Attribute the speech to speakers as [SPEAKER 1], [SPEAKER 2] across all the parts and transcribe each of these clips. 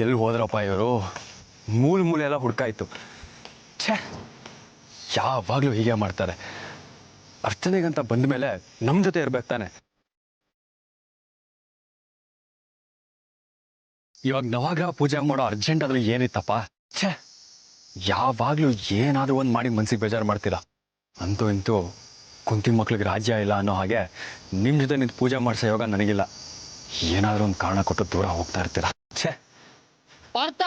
[SPEAKER 1] ಎಲ್ಲಿ ಹೋದ್ರಪ್ಪ ಇವರು? ಮೂಲೆ ಎಲ್ಲ ಹುಡ್ಕಾಯ್ತು. ಛೇ, ಯಾವಾಗಲೂ ಹೀಗೆ ಮಾಡ್ತಾರೆ. ಅರ್ಚನೆಗಂತ ಬಂದ ಮೇಲೆ ನಮ್ಮ ಜೊತೆ ಇರ್ಬೇಕು ತಾನೆ. ಇವಾಗ ನವಗ್ರಹ ಪೂಜೆ ಮಾಡೋ ಅರ್ಜೆಂಟ್ ಆದ್ರೂ ಏನಿತ್ತಪ್ಪ? ಛೇ, ಯಾವಾಗಲೂ ಏನಾದರೂ ಒಂದು ಮಾಡಿ ಮನ್ಸಿಗೆ ಬೇಜಾರು ಮಾಡ್ತೀರಾ. ಅಂತೂ ಇಂತೂ ಕುಂತಿ ಮಕ್ಳಿಗೆ ರಾಜ್ಯ ಇಲ್ಲ ಅನ್ನೋ ಹಾಗೆ ನಿಮ್ಮ ಜೊತೆ ನಿಂತು ಪೂಜೆ ಮಾಡಿಸೋ ಯೋಗ ನನಗಿಲ್ಲ. ಏನಾದರೂ ಒಂದು ಕಾರಣ ಕೊಟ್ಟು ದೂರ ಹೋಗ್ತಾ ಇರ್ತೀರಾ. ಛೇ,
[SPEAKER 2] ಪಾರ್ಥ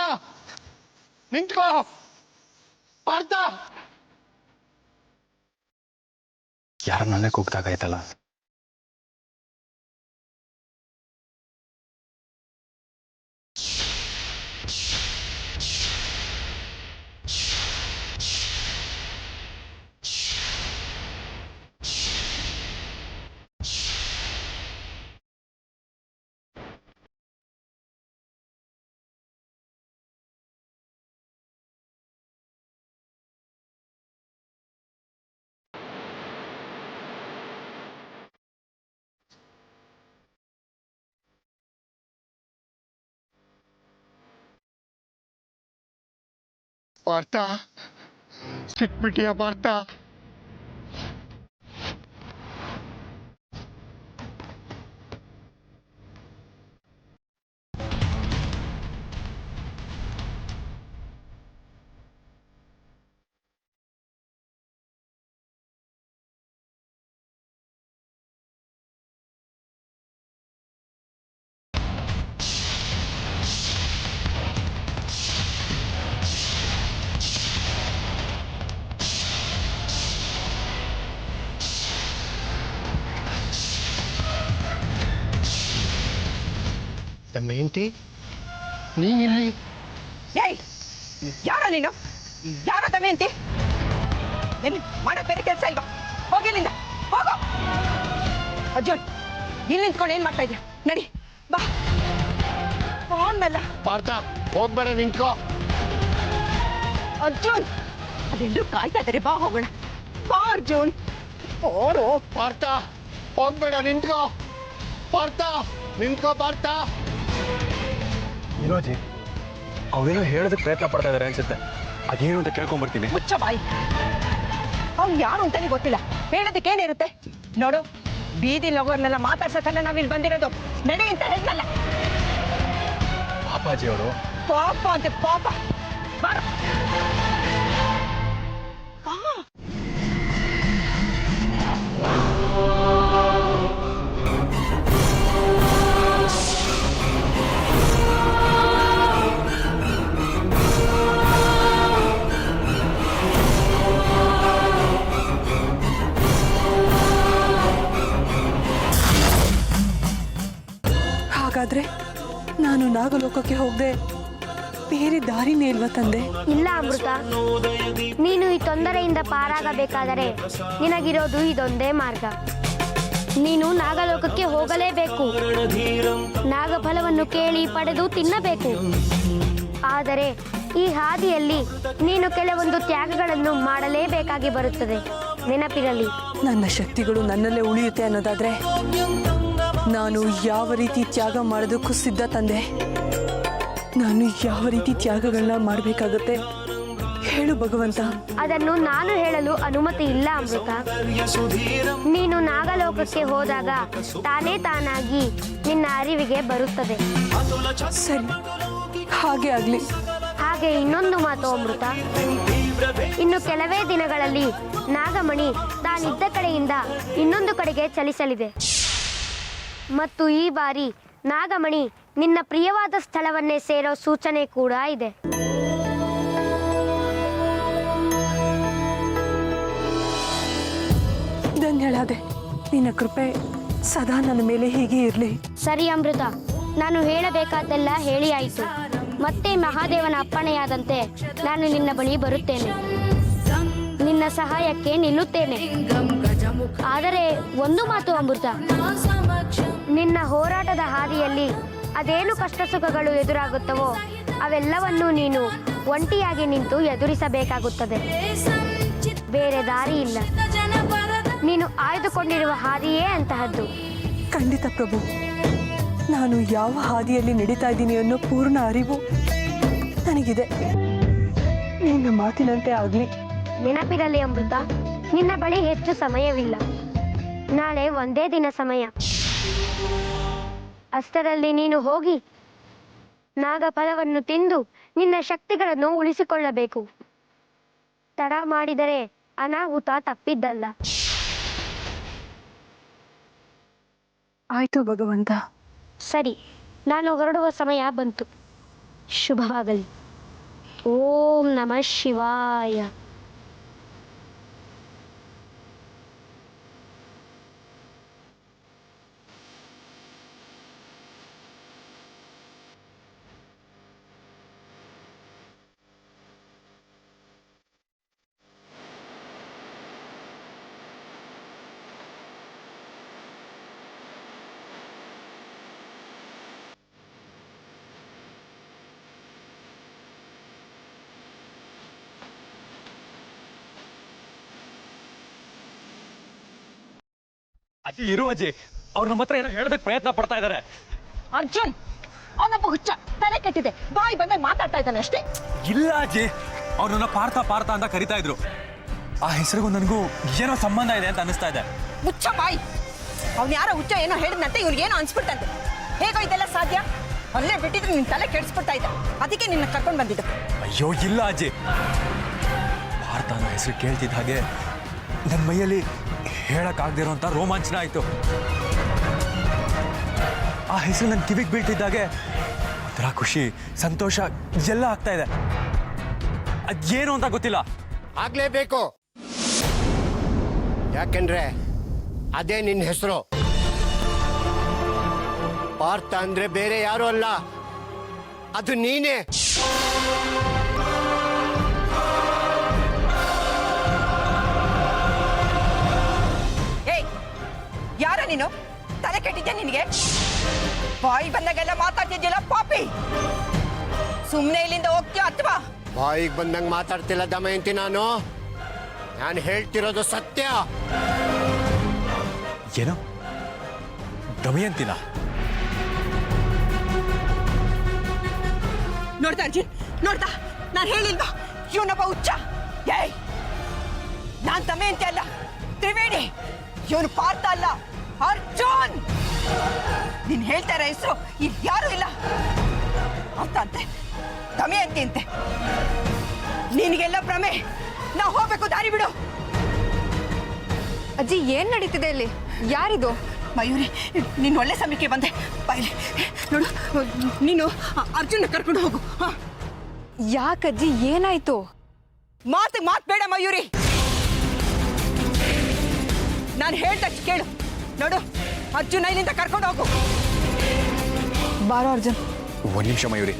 [SPEAKER 2] ನಿಂತ್ಕೋ. ಪಾರ್ಥ,
[SPEAKER 1] ಯಾರು ನನ್ನೇ ಕೂಗ್ದಾಗಾಯ್ತಲ್ಲ.
[SPEAKER 2] ಪಾರ್ಥ ಸಿಕ್ಬಿಟ್ಟಿಯ ಪಾರ್ಥ? ದಮಯಂತಿ, ನೀನಿಲ್ಲಿ?
[SPEAKER 3] ಏಯ್, ಯಾರ ನೀನು? ಯಾರ ದಮಯಂತಿ? ನಿನ್ನ ಮಾಡೋ ಬೇರೆ ಕೆಲಸ ಇಲ್ವಾ? ಹೋಗಿಲ್ಲಿಂದ, ಹೋಗೋ. ಅರ್ಜುನ್, ಇಲ್ಲಿ ನಿಂತ್ಕೊಂಡು ಏನ್ ಮಾಡ್ತಾ ಇದ್ಯಾ? ನಡಿ ಬಾ. ಫೋನ್
[SPEAKER 2] ಪಾರ್ಥ, ಹೋಗ್ಬೇಡ, ನಿಂತ್ಕೋ.
[SPEAKER 3] ಅರ್ಜುನ್, ಅದೆಲ್ಲರೂ ಕಾಯ್ತಾ ಇದ್ದಾರೆ, ಬಾ ಹೋಗೋಣ. ಬಾ ಅರ್ಜುನ್. ಓಡು.
[SPEAKER 2] ಪಾರ್ಥ, ಹೋಗ್ಬೇಡ, ನಿಂತ್ಕೋ. ಪಾರ್ಥ, ನಿಂತ್ಕೋ. ಪಾರ್ಥ,
[SPEAKER 1] ವಿನೋಜಿ, ಅವೇನೋ ಹೇಳೋದಕ್ಕೆ ಪ್ರಯತ್ನ ಪಡ್ತಾ ಇದಾರೆ ಅನ್ಸುತ್ತೆ. ಅದೇನು ಅಂತ ಕೇಳ್ಕೊಂಡ್ಬರ್ತೀನಿ.
[SPEAKER 3] ಮುಚ್ಚ ಬಾಯಿ. ಅವ್ನು ಯಾರು ಅಂತಾನೆ ಗೊತ್ತಿಲ್ಲ, ಹೇಳೋದಕ್ಕೆ ಏನಿರುತ್ತೆ ನೋಡು. ಬೀದಿ ಲಗೋರ್ನೆಲ್ಲ ಮಾತಾಡ್ಸಕ್ಕಲ್ಲ ನಾವಿಲ್ಲಿ ಬಂದಿರೋದು. ನಡಿ ಅಂತ ಹೇಳಿದ್ನಲ್ಲ.
[SPEAKER 1] ಪಾಪಾಜಿ ಅವರು.
[SPEAKER 3] ಪಾಪ ಅಂತೆ ಪಾಪ. ಬಾರ.
[SPEAKER 4] ಹಾಗಾದ್ರೆ ನಾನು ನಾಗಲೋಕಕ್ಕೆ ಹೋಗದೆ ಬೇರೆ ದಾರಿನೇ ಇಲ್ವಾ ತಂದೆ?
[SPEAKER 5] ಇಲ್ಲ ಅಮೃತ, ನೀನು ಈ ತೊಂದರೆಯಿಂದ ಪಾರಾಗಬೇಕಾದರೆ ನಿನಗಿರೋದು ಇದೊಂದೇ ಮಾರ್ಗ. ನೀನು ನಾಗಲೋಕಕ್ಕೆ ಹೋಗಲೇಬೇಕು. ನಾಗಫಲವನ್ನು ಕೇಳಿ ಪಡೆದು ತಿನ್ನಬೇಕು. ಆದರೆ ಈ ಹಾದಿಯಲ್ಲಿ ನೀನು ಕೆಲವೊಂದು ತ್ಯಾಗಗಳನ್ನು ಮಾಡಲೇಬೇಕಾಗಿ ಬರುತ್ತದೆ. ನೆನಪಿರಲಿ.
[SPEAKER 4] ನನ್ನ ಶಕ್ತಿಗಳು ನನ್ನಲ್ಲೇ ಉಳಿಯುತ್ತೆ ಅನ್ನೋದಾದ್ರೆ ನಾನು ಯಾವ ರೀತಿ ತ್ಯಾಗ ಮಾಡೋದಕ್ಕೂ ಸಿದ್ಧ ತಂದೆ. ನಾನು ಯಾವ ರೀತಿ ತ್ಯಾಗಗಳನ್ನ ಮಾಡಬೇಕಾಗುತ್ತೆ ಹೇಳು ಭಗವಂತ.
[SPEAKER 5] ಅದನ್ನು ನಾನು ಹೇಳಲು ಅನುಮತಿ ಇಲ್ಲ ಅಮೃತ. ನೀನು ನಾಗಲೋಕಕ್ಕೆ ಹೋದಾಗ ತಾನೇ ತಾನಾಗಿ ನಿನ್ನ ಅರಿವಿಗೆ ಬರುತ್ತದೆ.
[SPEAKER 4] ಸರಿ, ಹಾಗೆ ಆಗ್ಲಿ.
[SPEAKER 5] ಹಾಗೆ ಇನ್ನೊಂದು ಮಾತು ಅಮೃತ, ಇನ್ನು ಕೆಲವೇ ದಿನಗಳಲ್ಲಿ ನಾಗಮಣಿ ತಾನಿದ್ದ ಕಡೆಯಿಂದ ಇನ್ನೊಂದು ಕಡೆಗೆ ಚಲಿಸಲಿದೆ. ಮತ್ತು ಈ ಬಾರಿ ನಾಗಮಣಿ ನಿನ್ನ ಪ್ರಿಯವಾದ ಸ್ಥಳವನ್ನೇ ಸೇರೋ ಸೂಚನೆ ಕೂಡ ಇದೆ.
[SPEAKER 4] ಧನ್ಯಳಾದೆ. ನಿನ್ನ ಕೃಪೆ ಸದಾ ನನ್ನ ಮೇಲೆ ಹೀಗೆ ಇರಲಿ.
[SPEAKER 5] ಸರಿ ಅಮೃತ, ನಾನು ಹೇಳಬೇಕಾದ್ದೆಲ್ಲ ಹೇಳಿ ಆಯಿತು. ಮತ್ತೆ ಮಹಾದೇವನ ಅಪ್ಪಣೆಯಾದಂತೆ ನಾನು ನಿನ್ನ ಬಳಿ ಬರುತ್ತೇನೆ. ನಿನ್ನ ಸಹಾಯಕ್ಕೆ ನಿಲ್ಲುತ್ತೇನೆ. ಆದರೆ ಒಂದು ಮಾತು ಅಮೃತ, ನಿನ್ನ ಹೋರಾಟದ ಹಾದಿಯಲ್ಲಿ ಅದೇನು ಕಷ್ಟ ಸುಖಗಳು ಎದುರಾಗುತ್ತವೋ ಅವೆಲ್ಲವನ್ನೂ ನೀನು ಒಂಟಿಯಾಗಿ ನಿಂತು ಎದುರಿಸಬೇಕಾಗುತ್ತದೆ. ಬೇರೆ ದಾರಿ ಇಲ್ಲ. ನೀನು ಆಯ್ದುಕೊಂಡಿರುವ ಹಾದಿಯೇ ಅಂತಹದ್ದು.
[SPEAKER 4] ಖಂಡಿತ ಪ್ರಭು, ನಾನು ಯಾವ ಹಾದಿಯಲ್ಲಿ ನಡೀತಾ ಇದ್ದೀನಿ ಅನ್ನೋ ಪೂರ್ಣ ಅರಿವು ನನಗಿದೆ. ನಿನ್ನ ಮಾತಿನಂತೆ ಆಗಲಿ.
[SPEAKER 5] ನೆನಪಿರಲಿ ಅಮೃತ, ನಿನ್ನ ಬಳಿ ಹೆಚ್ಚು ಸಮಯವಿಲ್ಲ. ನಾಳೆ ಒಂದೇ ದಿನ ಸಮಯ. ಅಷ್ಟರಲ್ಲಿ ನೀನು ಹೋಗಿ ನಾಗಫಲವನ್ನು ತಿಂದು ನಿನ್ನ ಶಕ್ತಿಗಳನ್ನು ಉಳಿಸಿಕೊಳ್ಳಬೇಕು. ತಡ ಮಾಡಿದರೆ ಅನಾಹುತ ತಪ್ಪಿದ್ದಲ್ಲ.
[SPEAKER 4] ಆಯ್ತು ಭಗವಂತ.
[SPEAKER 5] ಸರಿ, ನಾನು ಹೊರಡುವ ಸಮಯ ಬಂತು. ಶುಭವಾಗಲಿ. ಓಂ ನಮಃ ಶಿವಾಯ.
[SPEAKER 1] ಅಜ್ಜಿ ಇರು ಅಜ್ಜಿ, ಅವ್ರು ನಮ್ಮ ಹತ್ರ ಏನೋ ಹೇಳೋದಕ್ಕೆ ಪ್ರಯತ್ನ ಪಡ್ತಾ ಇದ್ದಾರೆ.
[SPEAKER 3] ಅರ್ಜುನ್ ಅವನೊಬ್ಬ ಹುಚ್ಚ, ತಲೆ ಕೆಟ್ಟಿದೆ, ಬಾಯಿ ಬಂದಾಗ ಮಾತಾಡ್ತಾ ಇದ್ದಾನೆ ಅಷ್ಟೇ.
[SPEAKER 1] ಇಲ್ಲ ಅಜ್ಜಿ, ಅವ್ರು ನನ್ನ ಪಾರ್ಥ ಪಾರ್ಥ ಅಂತ ಕರಿತಾ ಇದ್ರು. ಆ ಹೆಸರಿಗೂ ನನಗೂ ಏನೋ ಸಂಬಂಧ ಇದೆ ಅಂತ ಅನಿಸ್ತಾ ಇದೆ.
[SPEAKER 3] ಹುಚ್ಚ ಬಾಯಿ. ಅವ್ನು ಯಾರೋ ಹುಚ್ಚ ಏನೋ ಹೇಳಿದ್ನಂತೆ, ಇವ್ನಿಗೇನೋ ಅನ್ಸ್ಬಿಟ್ಟಂತೆ. ಹೇಗೋ ಇದೆಲ್ಲ ಸಾಧ್ಯ? ಅಲ್ಲೇ ಬಿಟ್ಟಿದ್ರೆ ನಿನ್ನ ತಲೆ ಕೆಡಿಸ್ಬಿಡ್ತಾ ಇದ್ದ, ಅದಕ್ಕೆ ನಿನ್ನ ಕರ್ಕೊಂಡು ಬಂದಿದ್ದು.
[SPEAKER 1] ಅಯ್ಯೋ ಇಲ್ಲ ಅಜ್ಜಿ, ಪಾರ್ಥ ಅನ್ನೋ ಹೆಸರು ಕೇಳ್ತಿದ್ದ ಹಾಗೆ ನನ್ನ ಮೈಯಲ್ಲಿ ಹೇಳಕ್ಕಾಗದಿರೋಂಥ ರೋಮಾಂಚನ ಆಯಿತು. ಆ ಹೆಸರು ನನ್ನ ಕಿವಿಗೆ ಬೀಳ್ತಿದ್ದಾಗೆ ಒಂಥರ ಖುಷಿ, ಸಂತೋಷ ಎಲ್ಲ ಆಗ್ತಾ ಇದೆ. ಅದೇನು ಅಂತ ಗೊತ್ತಿಲ್ಲ.
[SPEAKER 2] ಆಗ್ಲೇಬೇಕು, ಯಾಕೆಂದ್ರೆ ಅದೇ ನಿನ್ನ ಹೆಸರು. ಪಾರ್ಥ ಅಂದ್ರೆ ಬೇರೆ ಯಾರು ಅಲ್ಲ, ಅದು ನೀನೇ.
[SPEAKER 3] ಏಯ್, ಯಾರ ನೀನು? ತಲೆ ಕೆಟ್ಟಿದ್ಯಾ ನಿನಗೆ? ಬಾಯಿ ಬಂದಾಗೆಲ್ಲ ಮಾತಾಡ್ತಿದ್ಯಲ್ಲ ಪಾಪಿ. ಸುಮ್ಮನೆ ಇಲ್ಲಿಂದ ಹೋಗ್ತೀಯಾ ಅಥವಾ?
[SPEAKER 2] ಬಾಯಿಗೆ ಬಂದಂಗೆ ಮಾತಾಡ್ತಿಲ್ಲ ದಮಯಂತಿ. ನಾನು ಹೇಳ್ತಿರೋದು ಸತ್ಯ.
[SPEAKER 1] ಏನು ದಮಯಂತಿನ?
[SPEAKER 3] ನೋಡ್ತಾ ಅರ್ಜುನ್, ನೋಡ್ತಾ, ನಾನು ಹೇಳಿಲ್ವಾ ಇವನೊಬ್ಬ ಹುಚ್ಚ? ಏಯ್, ನಾನ್ ದಮಯಂತಿ ಅಲ್ಲ, ತ್ರಿವೇಣಿ. ಇವನು ಪಾರ್ಥ ಅಲ್ಲ, ಅರ್ಜುನ್. ನೀನ್ ಹೇಳ್ತಾ ಇರೋ ಹೆಸರು ಇಲ್ಲಿ ಯಾರು ಇಲ್ಲ. ಅರ್ಥ ಅಂತೆ, ದಮಯಂತಿ ಅಂತೆ. ನಿನಗೆಲ್ಲ ಭ್ರಮೆ. ನಾ ಹೋಗ್ಬೇಕು, ದಾರಿ ಬಿಡು.
[SPEAKER 6] ಅಜ್ಜಿ, ಏನ್ ನಡೀತಿದೆ ಇಲ್ಲಿ? ಯಾರಿದು?
[SPEAKER 3] ಮಯೂರಿ, ನೀನು ಒಳ್ಳೆ ಸಮಯಕ್ಕೆ ಬಂದೆ. ಬಾಯ್ಲಿ ನೋಡು, ನೀನು ಅರ್ಜುನ ಕರ್ಕೊಂಡು ಹೋಗು.
[SPEAKER 6] ಯಾಕಜ್ಜಿ, ಏನಾಯ್ತು?
[SPEAKER 3] ಮಾತು ಬೇಡ ಮಯೂರಿ. ನಾನು ಹೇಳ್ದಷ್ಟು ಕೇಳು. ನೋಡು, ಅರ್ಜುನ ಇಲ್ಲಿಂದ ಕರ್ಕೊಂಡು ಹೋಗು.
[SPEAKER 6] ಬಾರೋ ಅರ್ಜುನ್.
[SPEAKER 1] ಒಂದ್ ನಿಮಿಷ ಮಯೂರಿ,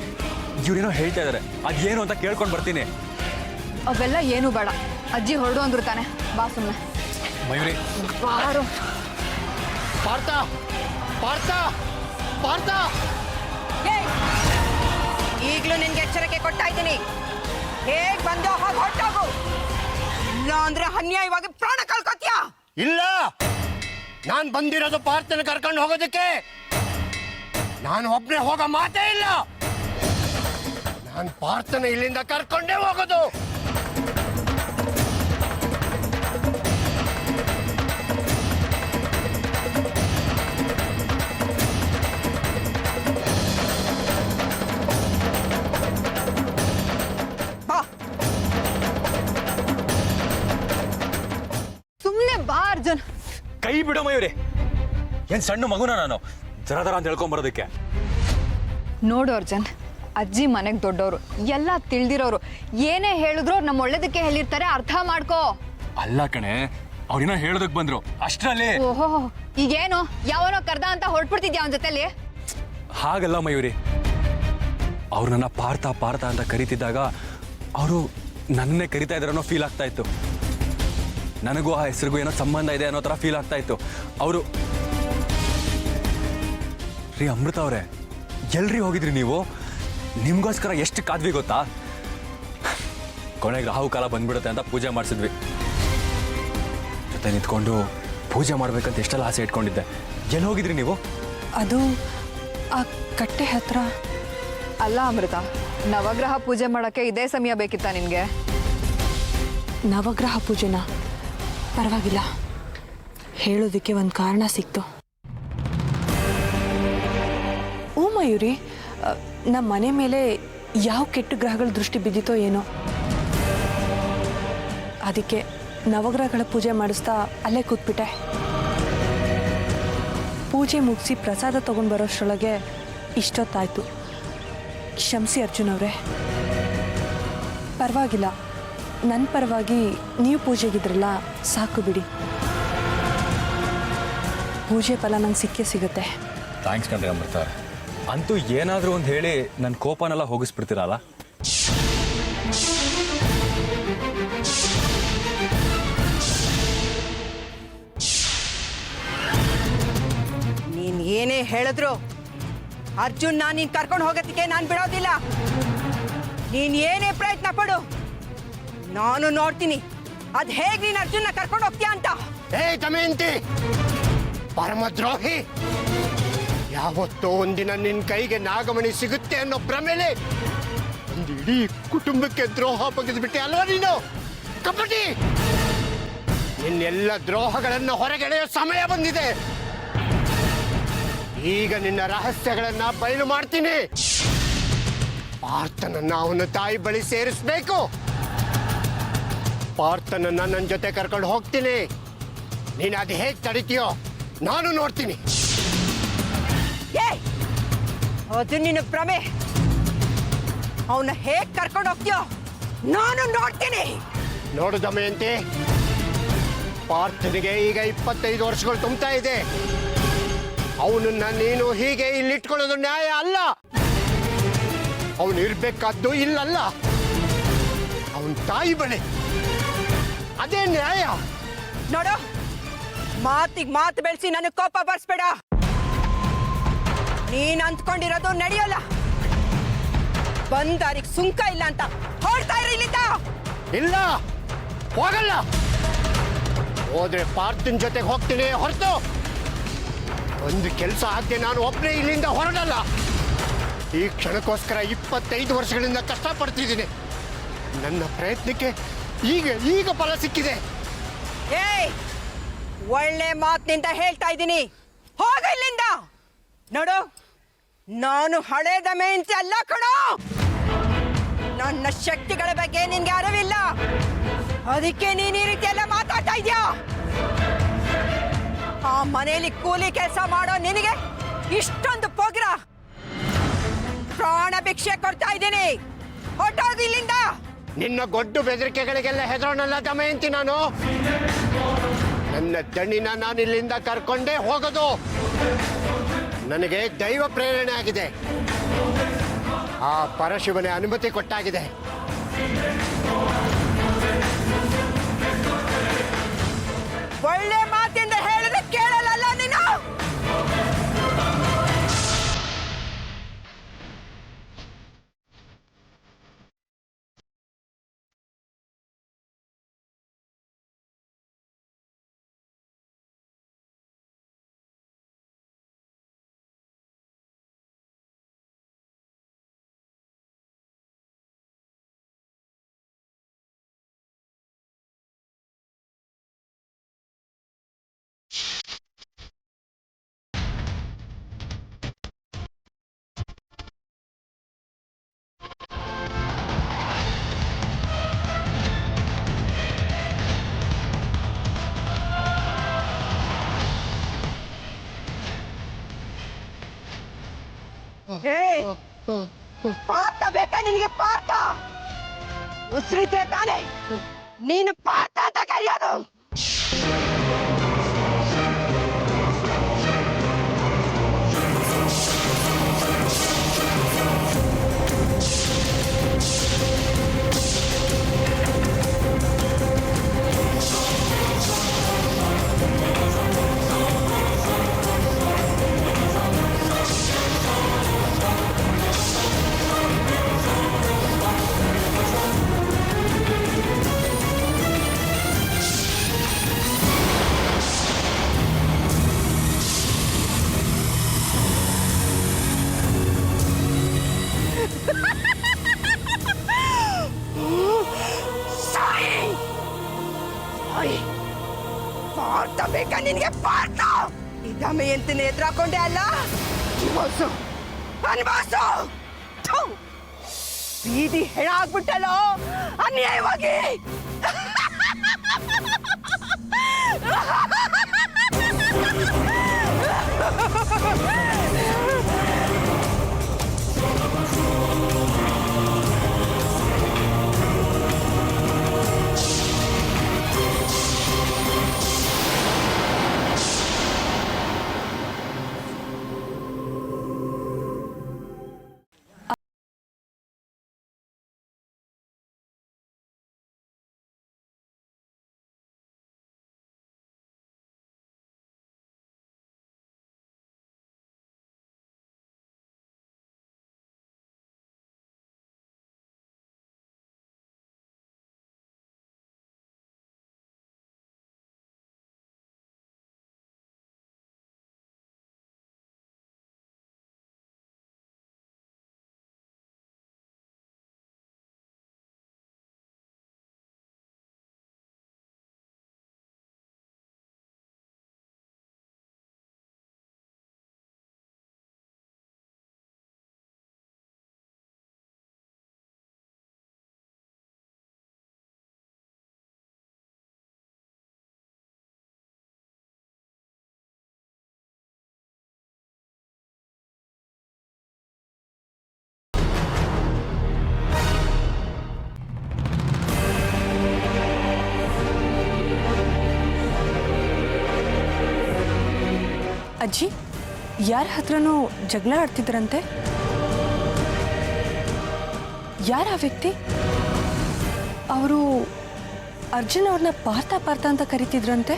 [SPEAKER 1] ಇವ್ರೇನೋ ಹೇಳ್ತಾ ಇದಾರೆ, ಅದೇನು ಅಂತ ಕೇಳ್ಕೊಂಡು ಬರ್ತೀನಿ.
[SPEAKER 6] ಅವೆಲ್ಲ ಏನು ಬೇಡ, ಅಜ್ಜಿ ಹೊರಡು ಅಂದ್ರು ತಾನೆ. ಬಾ ಸುಮ್ಮನೆ.
[SPEAKER 1] ಮಯೂರಿ
[SPEAKER 6] ಬಾರೋ.
[SPEAKER 2] ಪಾರ್ಥ, ಪಾರ್ಥ, ಪಾರ್ಥ.
[SPEAKER 3] ಏಯ್, ಈಗಲೂ ನಿನ್ಗೆ ಎಚ್ಚರಿಕೆ ಕೊಡ್ತಾ ಇದ್ದೀನಿ. ಹೇಗ್ ಬಂದೋ ಹಾಗೆ ಹೊರಟೋಗು, ಇಲ್ಲ ಅಂದ್ರೆ ಅನ್ಯಾಯವಾಗಿ ಪ್ರಾಣ ಕಳ್ಕೊತೀಯಾ.
[SPEAKER 2] ಇಲ್ಲ, ನಾನ್ ಬಂದಿರೋದು ಪಾರ್ಥನ ಕರ್ಕೊಂಡು ಹೋಗೋದಕ್ಕೆ. ನಾನು ಒಬ್ನೇ ಹೋಗೋ ಮಾತೇ ಇಲ್ಲ. ನಾನು ಪಾರ್ಥನ ಇಲ್ಲಿಂದ ಕರ್ಕೊಂಡೇ ಹೋಗೋದು.
[SPEAKER 3] ಬಾ.
[SPEAKER 6] ಸುಮ್ಮನೆ ಬಾ ಅರ್ಜುನ್.
[SPEAKER 1] ಕೈ ಬಿಡೋ ಮಯೂರಿ, ಏನ್ ಸಣ್ಣ ಮಗುನ ನಾನು ಜರ ಅಂತ ಹೇಳ್ಕೊಂಬರೋದಕ್ಕೆ?
[SPEAKER 6] ನೋಡು ಅರ್ಜುನ್, ಅಜ್ಜಿ ಮನೆಗೆ ದೊಡ್ಡವರು, ಎಲ್ಲ ತಿಳಿದಿರೋರು. ಏನೇ ಹೇಳಿದ್ರು ನಮ್ಮ ಒಳ್ಳೇದಕ್ಕೆ ಹೇಳಿರ್ತಾರೆ, ಅರ್ಥ ಮಾಡ್ಕೋ.
[SPEAKER 1] ಅಲ್ಲ ಕಣೆ, ಅವ್ರೇನೋ ಹೇಳೋದಕ್ ಬಂದ್ರು ಅಷ್ಟ್ರಲ್ಲಿ.
[SPEAKER 6] ಓಹೋ, ಈಗೇನು ಯಾವನೋ ಕರ್ದ ಅಂತ ಹೊರಟ್ಬಿಡ್ತಿದ್ಯಾ ಅವನ ಜೊತೆಲಿ?
[SPEAKER 1] ಹಾಗಲ್ಲ ಮಯೂರಿ, ಅವ್ರು ನನ್ನ ಪಾರ್ಥ ಪಾರ್ಥ ಅಂತ ಕರಿತಿದ್ದಾಗ ಅವರು ನನ್ನೇ ಕರಿತಾ ಇದಾರೆ ಅನ್ನೋ ಫೀಲ್ ಆಗ್ತಾ ಇತ್ತು. ನನಗೂ ಆ ಹೆಸರಿಗೂ ಏನೋ ಸಂಬಂಧ ಇದೆ ಅನ್ನೋ ಥರ ಫೀಲ್ ಆಗ್ತಾ ಇತ್ತು. ಅವರು ರೀ ಅಮೃತ ಅವರೇ, ಎಲ್ರಿ ಹೋಗಿದ್ರಿ ನೀವು? ನಿಮ್ಗೋಸ್ಕರ ಎಷ್ಟು ಕಾದ್ವಿ ಗೊತ್ತಾ? ಕೊನೆಗೆ ರಾಹು ಕಾಲ ಬಂದ್ಬಿಡುತ್ತೆ ಅಂತ ಪೂಜೆ ಮಾಡಿಸಿದ್ವಿ. ಜೊತೆ ನಿಂತ್ಕೊಂಡು ಪೂಜೆ ಮಾಡ್ಬೇಕಂತ ಎಷ್ಟೆಲ್ಲ ಆಸೆ ಇಟ್ಕೊಂಡಿದ್ದೆ. ಎಲ್ಲಿ ಹೋಗಿದ್ರಿ ನೀವು?
[SPEAKER 4] ಅದು ಆ ಕಟ್ಟೆ ಹತ್ರ
[SPEAKER 6] ಅಲ್ಲ ಅಮೃತ, ನವಗ್ರಹ ಪೂಜೆ ಮಾಡೋಕ್ಕೆ ಇದೇ ಸಮಯ ಬೇಕಿತ್ತಾ ನಿನಗೆ?
[SPEAKER 4] ನವಗ್ರಹ ಪೂಜೆನ ಪರವಾಗಿಲ್ಲ, ಹೇಳೋದಕ್ಕೆ ಒಂದು ಕಾರಣ ಸಿಕ್ತು. ಓ ಮಯೂರಿ, ನಮ್ಮ ಮನೆ ಮೇಲೆ ಯಾವ ಕೆಟ್ಟ ಗ್ರಹಗಳ ದೃಷ್ಟಿ ಬಿದ್ದಿತೋ ಏನೋ, ಅದಕ್ಕೆ ನವಗ್ರಹಗಳ ಪೂಜೆ ಮಾಡಿಸ್ತಾ ಅಲ್ಲೇ ಕೂತ್ಬಿಟ್ಟೆ. ಪೂಜೆ ಮುಗಿಸಿ ಪ್ರಸಾದ ತೊಗೊಂಡು ಬರೋಷ್ಟರೊಳಗೆ ಇಷ್ಟೊತ್ತಾಯಿತು. ಕ್ಷಮಿಸಿ ಅರ್ಜುನ್ ಅವರೇ. ಪರವಾಗಿಲ್ಲ, ನನ್ನ ಪರವಾಗಿ ನೀವು ಪೂಜೆಗಿದ್ರಲ್ಲ, ಸಾಕು ಬಿಡಿ. ಪೂಜೆ ಫಲ ನಂಗೆ ಸಿಕ್ಕೇ ಸಿಗುತ್ತೆ.
[SPEAKER 1] ಥ್ಯಾಂಕ್ಸ್ ಕಣ್ರಿ ಅಮೃತ. ಅಂತೂ ಏನಾದರೂ ಒಂದು ಹೇಳಿ ನನ್ನ ಕೋಪನೆಲ್ಲ ಹೋಗಿಸ್ಬಿಡ್ತೀರಲ್ಲ.
[SPEAKER 3] ನೀನ್ ಏನೇ ಹೇಳಿದ್ರು ಅರ್ಜುನ್ ನೀನ್ ಕರ್ಕೊಂಡು ಹೋಗೋದಕ್ಕೆ ನಾನು ಬಿಡೋದಿಲ್ಲ. ನೀನ್ ಏನೇ ಪ್ರಯತ್ನ ಪಡು, ನಾನು ನೋಡ್ತೀನಿ ಅದ್ ಹೇಗ್ ನೀನ್ ಅರ್ಜುನ್ನ ಕರ್ಕೊಂಡು ಹೋಗ್ತೀಯ ಅಂತ.
[SPEAKER 2] ಹೇ ದಮಯಂತಿ, ಪರಮದ್ರೋಹಿ! ಯಾವತ್ತೋ ಒಂದಿನ ನಿನ್ ಕೈಗೆ ನಾಗಮಣಿ ಸಿಗುತ್ತೆ ಅನ್ನೋ ಭ್ರಮೆಲೆ ಒಂದು ಇಡೀ ಕುಟುಂಬಕ್ಕೆ ದ್ರೋಹ ಬಗೆದ್ಬಿಟ್ಟೆ ಅಲ್ವಾ ನೀನು, ಕಪಟಿ! ನಿನ್ನೆಲ್ಲ ದ್ರೋಹಗಳನ್ನ ಹೊರಗೆಳೆಯೋ ಸಮಯ ಬಂದಿದೆ. ಈಗ ನಿನ್ನ ರಹಸ್ಯಗಳನ್ನ ಬಯಲು ಮಾಡ್ತೀನಿ. ಪಾರ್ಥನನ್ನ ಅವನ ತಾಯಿ ಬಳಿ ಸೇರಿಸ್ಬೇಕು. ಪಾರ್ಥನನ್ನ ನನ್ನ ಜೊತೆ ಕರ್ಕೊಂಡು ಹೋಗ್ತೀನಿ. ನೀನು ಅದು ಹೇಗೆ ತಡಿತೀಯೋ ನಾನು ನೋಡ್ತೀನಿ.
[SPEAKER 3] ಅದು ನಿನ್ನ ಭ್ರಮೆ. ಅವನ್ನ ಹೇಗ್ ಕರ್ಕೊಂಡು ಹೋಗ್ತೀಯೋ ನಾನು ನೋಡ್ತೀನಿ.
[SPEAKER 2] ನೋಡು ದಮಯಂತಿ, ಪಾರ್ಥನಿಗೆ ಈಗ 25 ವರ್ಷಗಳು ತುಂಬ್ತಾ ಇದೆ. ಅವನನ್ನ ನೀನು ಹೀಗೆ ಇಲ್ಲಿಟ್ಕೊಳ್ಳೋದು ನ್ಯಾಯ ಅಲ್ಲ. ಅವನು ಇರ್ಬೇಕಾದ್ದು ಇಲ್ಲಲ್ಲ, ಅವನ ತಾಯಿ ಬಳಿ. ಅದೇ ನ್ಯಾಯ.
[SPEAKER 3] ನೋಡು, ಮಾತಿಗೆ ಮಾತು ಬೆಳೆಸಿ ನನಗೆ ಕೋಪ ಬರ್ಸ್ಬೇಡ. ನೀನ್ ಅಂದ್ಕೊಂಡಿರೋದು ನಡೆಯೋಲ್ಲ. ಬಂದಾರಿಗೆ ಸುಂಕ ಇಲ್ಲ ಅಂತ ಹೊರಡ್ತಾ ಇರ ಇಲ್ಲಿಂದ.
[SPEAKER 2] ಇಲ್ಲ, ಹೋಗಲ್ಲ. ಹೋದ್ರೆ ಪಾರ್ಥನ್ ಜೊತೆಗೆ ಹೋಗ್ತೀನಿ ಹೊರತು ಒಂದು ಕೆಲಸ ಆಗದೆ ನಾನು ಒಬ್ಬನೇ ಇಲ್ಲಿಂದ ಹೊರಡಲ್ಲ. ಈ ಕ್ಷಣಕ್ಕೋಸ್ಕರ 25 ವರ್ಷಗಳಿಂದ ಕಷ್ಟಪಡ್ತಿದ್ದೀನಿ. ನನ್ನ ಪ್ರಯತ್ನಕ್ಕೆ ಈಗ ಫಲ ಸಿಕ್ಕಿದೆ.
[SPEAKER 3] ಏಯ್, ಒಳ್ಳೆ ಮಾತಿನಿಂದ ಹೇಳ್ತಾ ಇದ್ದೀನಿ, ಹೋಗ ಇಲ್ಲಿಂದ. ನೋಡು, ನಾನು ಹಳೆ ದಮಯಂತಿ ಅಲ್ಲ ಕಣೋ. ನನ್ನ ಶಕ್ತಿಗಳ ಬಗ್ಗೆ ನಿನ್ಗೆ ಅರಿವಿಲ್ಲ, ಅದಕ್ಕೆ ನೀನ್ ಈ ರೀತಿ ಎಲ್ಲ ಮಾತಾಡ್ತಾ ಇದ್ಯಾ. ಆ ಮನೆಯಲ್ಲಿ ಕೂಲಿ ಕೆಲಸ ಮಾಡೋ ನಿನಗೆ ಇಷ್ಟೊಂದು ಪೋಗ್ರ. ಪ್ರಾಣ ಭಿಕ್ಷೆ ಕೊಡ್ತಾ ಇದ್ದೀನಿ, ಹೊಟ್ಟೋದು ಇಲ್ಲಿಂದ.
[SPEAKER 2] ನಿನ್ನ ಗೊಡ್ಡು ಬೆದರಿಕೆಗಳಿಗೆಲ್ಲ ಹೆದರೋಣಲ್ಲ ದಮಯಂತಿ ನಾನು. ನನ್ನ ದಣಿನ ನಾನು ಇಲ್ಲಿಂದ ಕರ್ಕೊಂಡೇ ಹೋಗೋದು. ನನಗೆ ದೈವ ಪ್ರೇರಣೆ ಆಗಿದೆ. ಆ ಪರಶಿವನೇ ಅನುಮತಿ ಕೊಟ್ಟಾಗಿದೆ.
[SPEAKER 3] ಒಳ್ಳೆ ಮಾತಿಂದ ಹೇಳಿದ್ರೆ ಕೇಳಲ್ಲ ನೀನು. ಪಾರ್ಥ ಬೇಕಾ ನಿನಗೆ? ಪಾರ್ಥ ಉಸಿರಿದ್ರೆ ತಾನೆ ನೀನು ಪಾರ್ಥ ಅಂತ ಕರೆಯೋದು. ನಿನಗೆ ಪಾರ್ಥ ಈ ದಮಯಂತಿನ ಎದುರಾಕೊಂಡೆ ಅಲ್ಲ ಅನ್ಭವ್ಸು ಅನ್ಭವ್ಸು ಥು! ಬೀದಿ ಹೆಣ ಆಗ್ಬಿಟ್ಟಲ್ಲ ಅನ್ಯಾಯವಾಗಿ
[SPEAKER 4] ಅಜ್ಜಿ ಯಾರ ಹತ್ರನೂ ಜಗಳ ಆಡ್ತಿದ್ರಂತೆ ಯಾರ ಆ ವ್ಯಕ್ತಿ ಅವರು ಅರ್ಜುನ್ ಅವ್ರನ್ನ ಪಾರ್ಥ ಪಾರ್ಥ ಅಂತ ಕರಿತಿದ್ರಂತೆ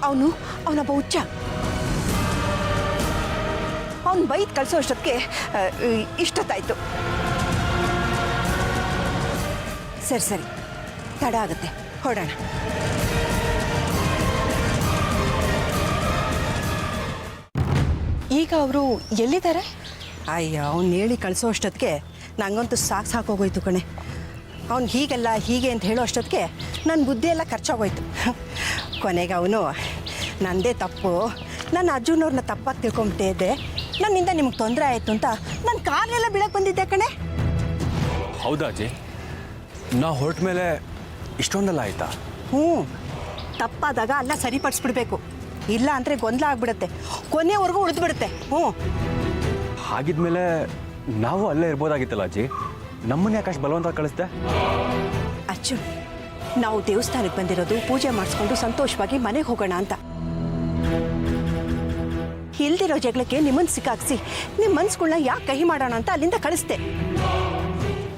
[SPEAKER 3] ಅವನೊಬ್ಬ ಹುಚ್ಚ ಅವನು ಬೈದ್ ಕಳ್ಸೋ ಅಷ್ಟೊತ್ತಿಗೆ ಇಷ್ಟೊತ್ತಾಯ್ತು ಸರಿ ತಡ ಆಗುತ್ತೆ ಹೊರಡೋಣ
[SPEAKER 4] ಈಗ ಅವರು ಎಲ್ಲಿದ್ದಾರೆ
[SPEAKER 3] ಅಯ್ಯೋ ಅವ್ನು ಹೇಳಿ ಕಳಿಸೋ ಅಷ್ಟೊತ್ತಿಗೆ ನಂಗಂತೂ ಸಾಕೋಗೋಯ್ತು ಕಣೆ ಅವ್ನು ಹೀಗಲ್ಲ ಹೀಗೆ ಅಂತ ಹೇಳೋ ಅಷ್ಟೊತ್ತಿಗೆ ನನ್ನ ಬುದ್ಧಿ ಎಲ್ಲ ಖರ್ಚಾಗೋಯ್ತು ಕೊನೆಗೆ ಅವನು ನನ್ನದೇ ತಪ್ಪು ನನ್ನ ಅರ್ಜುನವ್ರನ್ನ ತಪ್ಪಾಗಿ ತಿಳ್ಕೊಂಬಿಟ್ಟೇ ಇದ್ದೆ ನನ್ನಿಂದ ನಿಮ್ಗೆ ತೊಂದರೆ ಆಯಿತು ಅಂತ ನನ್ನ ಕಾಲೆಲ್ಲ ಬೀಳಕ್ಕೆ ಬಂದಿದ್ದೆ ಕಣೆ
[SPEAKER 1] ಹೌದಾ ಅಜ್ಜಿ ನಾ ಹೊರಟ ಮೇಲೆ ಇಷ್ಟೊಂದೆಲ್ಲ ಆಯ್ತಾ
[SPEAKER 3] ತಪ್ಪಾದಾಗ ಎಲ್ಲ ಸರಿಪಡಿಸ್ಬಿಡ್ಬೇಕು ಇಲ್ಲ ಅಂದರೆ ಗೊಂದಲ ಆಗ್ಬಿಡುತ್ತೆ ಕೊನೆವರೆಗೂ ಉಳಿದ್ಬಿಡುತ್ತೆ
[SPEAKER 1] ಹಾಗಿದ್ಮೇಲೆ ನಾವು ಅಲ್ಲೇ ಇರ್ಬೋದಾಗಿತ್ತಲ್ಲ ಅಜ್ಜಿ ನಮ್ಮನ್ನ ಯಾಕೆ ಅಷ್ಟು ಬಲವಂತ ಕಳಿಸ್ದೆ
[SPEAKER 3] ಅಚ್ಚು ನಾವು ದೇವಸ್ಥಾನಕ್ಕೆ ಬಂದಿರೋದು ಪೂಜೆ ಮಾಡಿಸ್ಕೊಂಡು ಸಂತೋಷವಾಗಿ ಮನೆಗೆ ಹೋಗೋಣ ಅಂತ ಇಲ್ದಿರೋ ಜಗಳಕ್ಕೆ ನಿಮ್ಮನ್ನು ಸಿಕ್ಕಾಕ್ಸಿ ನಿಮ್ಮ ಮನ್ಸುಗಳನ್ನ ಯಾಕೆ ಕಹಿ ಮಾಡೋಣ ಅಂತ ಅಲ್ಲಿಂದ ಕಳಿಸ್ದೆ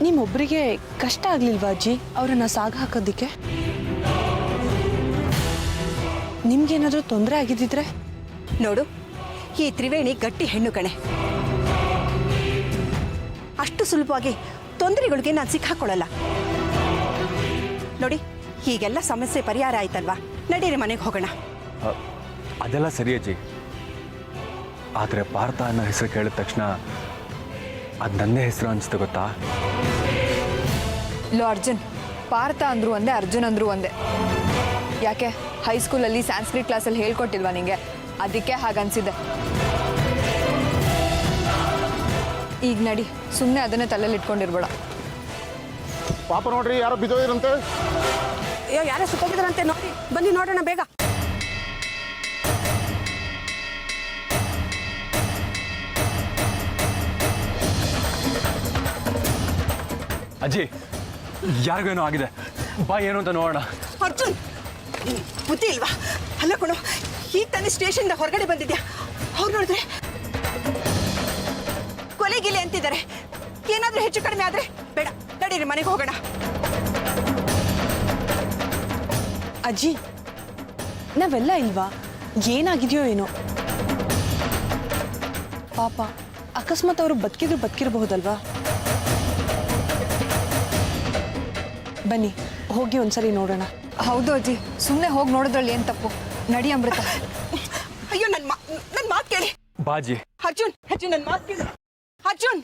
[SPEAKER 4] ನಿಮ್ಮೊಬ್ಬರಿಗೆ ಕಷ್ಟ ಆಗ್ಲಿಲ್ವಾ ಅಜ್ಜಿ ಅವರನ್ನ ಸಾಗ ಹಾಕೋದಿಕ್ಕೆ ನಿಮ್ಗೇನಾದ್ರೂ ತೊಂದರೆ ಆಗಿದ್ದಿದ್ರೆ
[SPEAKER 3] ನೋಡು ಈ ತ್ರಿವೇಣಿ ಗಟ್ಟಿ ಹೆಣ್ಣು ಕಣೆ ಅಷ್ಟು ಸುಲಭವಾಗಿ ತೊಂದರೆಗಳಿಗೆ ನಾನು ಸಿಕ್ಕಾಕೊಳ್ಳಲ್ಲ ನೋಡಿ ಹೀಗೆಲ್ಲ ಸಮಸ್ಯೆ ಪರಿಹಾರ ಆಯ್ತಲ್ವಾ ನಡೀರಿ ಮನೆಗೆ ಹೋಗೋಣ
[SPEAKER 1] ಅದೆಲ್ಲ ಸರಿ ಅಜ್ಜಿ ಆದರೆ ಪಾರ್ಥ ಅನ್ನೋ ಹೆಸರು ಕೇಳಿದ ತಕ್ಷಣ ಅದು ನನ್ನೇ ಹೆಸರು ಅನಿಸ್ತು ಗೊತ್ತಾ
[SPEAKER 6] ಲೋ ಅರ್ಜುನ್ ಪಾರ್ಥ ಅಂದ್ರು ಒಂದೇ ಅರ್ಜುನ್ ಅಂದ್ರು ಒಂದೇ ಯಾಕೆ ಹೈಸ್ಕೂಲಲ್ಲಿ ಸ್ಯಾನ್ಸ್ಕ್ರಿಟ್ ಕ್ಲಾಸಲ್ಲಿ ಹೇಳ್ಕೊಟ್ಟಿಲ್ವಾ ನಿಂಗೆ ಅದಕ್ಕೆ ಹಾಗನ್ಸಿದೆ ಈಗ ನಡಿ ಸುಮ್ಮನೆ ಅದನ್ನೇ ತಲೆಯಲ್ಲಿ ಇಟ್ಕೊಂಡಿರ್ಬೇಡ
[SPEAKER 2] ಪಾಪ ನೋಡ್ರಿ ಯಾರೋ ಬಿದ್ದೋದಿರಂತೆ
[SPEAKER 3] ಅಯ್ಯೋ ಯಾರೋ ಸುತ್ತೋಗಿದ್ರಂತೆ ನೋಡಿ ಬನ್ನಿ ನೋಡೋಣ ಬೇಗ
[SPEAKER 1] ಅಜ್ಜಿ ಯಾರಿಗೇನೋ ಆಗಿದೆ ಬಾ ಏನು ಅಂತ ನೋಡೋಣ
[SPEAKER 3] ಅರ್ಜುನ್ ಬುದ್ಧಿ ಇಲ್ವಾ ಅಲ್ಲ ಕೊಡು ಈಗ ತಾನೇ ಸ್ಟೇಷನ್ದ ಹೊರಗಡೆ ಬಂದಿದ್ಯಾ ಅವ್ರು ನೋಡಿದ್ರೆ ಕೊಲೆಗಿಲೆ ಅಂತಿದ್ದಾರೆ ಏನಾದ್ರೂ ಹೆಚ್ಚು ಕಡಿಮೆ ಆದ್ರೆ ಬೇಡ ನಡೀರಿ ಮನೆಗೆ ಹೋಗೋಣ
[SPEAKER 4] ಅಜ್ಜಿ ನಾವೆಲ್ಲ ಇಲ್ವಾ ಏನಾಗಿದೆಯೋ ಏನೋ ಪಾಪ ಅಕಸ್ಮಾತ್ ಅವರು ಬದುಕಿರಬಹುದಲ್ವಾ ಬನ್ನಿ ಹೋಗಿ ಒಂದ್ಸರಿ ನೋಡೋಣ
[SPEAKER 6] ಹೌದು ಅಜ್ಜಿ ಸುಮ್ಮನೆ ಹೋಗಿ ನೋಡೋದ್ರಲ್ಲಿ ಏನು ತಪ್ಪು ನಡಿ ಅಮೃತ
[SPEAKER 3] ಅಯ್ಯೋ ನನ್ನ ಮಾತು ಕೇಳಿ
[SPEAKER 1] ಬಾಜಿ
[SPEAKER 3] ಅರ್ಜುನ್ ನನ್ನ ಮಾತು ಕೇಳಿ ಅರ್ಜುನ್